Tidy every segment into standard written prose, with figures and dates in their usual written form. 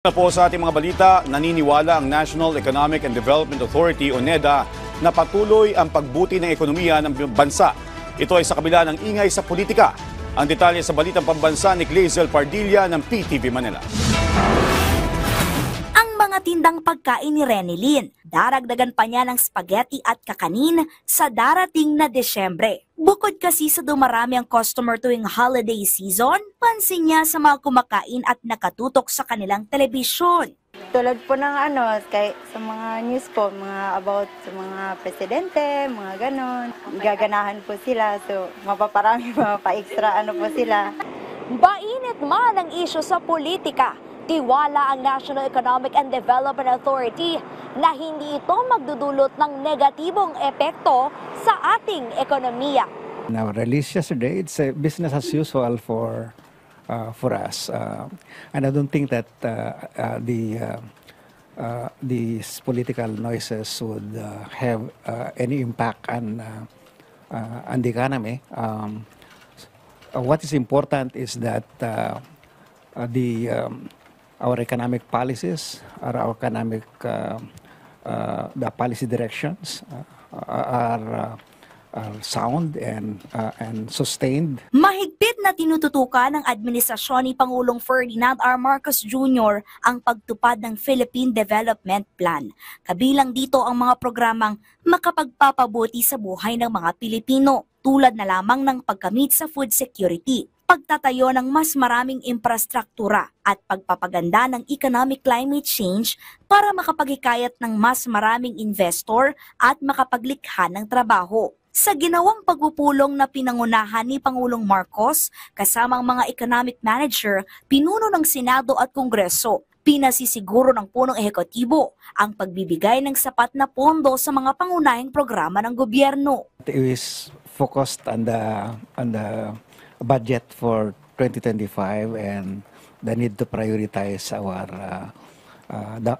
Na po sa ating mga balita, naniniwala ang National Economic and Development Authority o NEDA na patuloy ang pagbuti ng ekonomiya ng bansa. Ito ay sa kabila ng ingay sa politika. Ang detalye sa Balitang Pambansa ni Glazel Pardilla ng PTV Manila. Ang mga tindang pagkain ni Renilyn, daragdagan pa niya ng spaghetti at kakanin sa darating na Desyembre. Bukod kasi sa dumarami ang customer tuwing holiday season, pansin niya sa mga kumakain at nakatutok sa kanilang telebisyon. Tulad po ng sa mga news po, mga about sa mga presidente, mga ganon. Gaganahan po sila, so mapaparami, mapa-extra po sila. Mainit man ang isyu sa politika, tiwala ang National Economic and Development Authority na hindi ito magdudulot ng negatibong epekto sa ating ekonomiya. Now, release yesterday, it's a business as usual for us, and I don't think that these political noises would have any impact on the economy. What is important is that our economic policies, our economic the policy directions are sound and sustained. Mahigpit na tinututukan ng administrasyon ni Pangulong Ferdinand R. Marcos Jr. ang pagtupad ng Philippine Development Plan. Kabilang dito ang mga programang makapagpapabuti sa buhay ng mga Pilipino, tulad na lamang ng pagkamit sa food security, pagtatayo ng mas maraming infrastruktura at pagpapaganda ng economic climate change para makapaghikayat ng mas maraming investor at makapaglikha ng trabaho. Sa ginawang pagpupulong na pinangunahan ni Pangulong Marcos, kasamang mga economic manager, pinuno ng Senado at Kongreso, pinasisiguro ng punong ehekutibo ang pagbibigay ng sapat na pondo sa mga pangunahing programa ng gobyerno. It is focused on the budget for 2025 and the need to prioritize our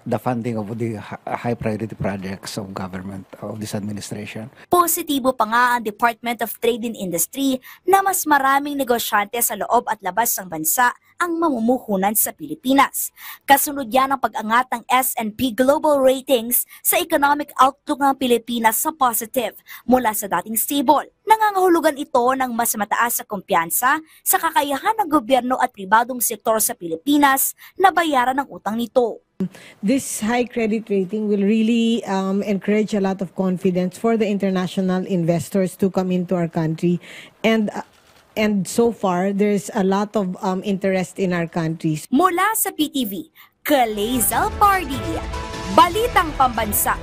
the funding of the high priority projects of government of this administration. Positibo pa nga ang Department of Trade and Industry na mas maraming negosyante sa loob at labas ng bansa ang mamumuhunan sa Pilipinas. Kasunod yan ang pag-angat ng S&P Global Ratings sa economic outlook ng Pilipinas sa positive mula sa dating stable. Nangangahulugan ito ng mas mataas sa kumpiyansa sa kakayahan ng gobyerno at pribadong sektor sa Pilipinas na bayaran ang utang nito. This high credit rating will really encourage a lot of confidence for the international investors to come into our country, and so far there's a lot of interest in our country. Mula sa PTV, Glazel Pardilla, Balitang Pambansa.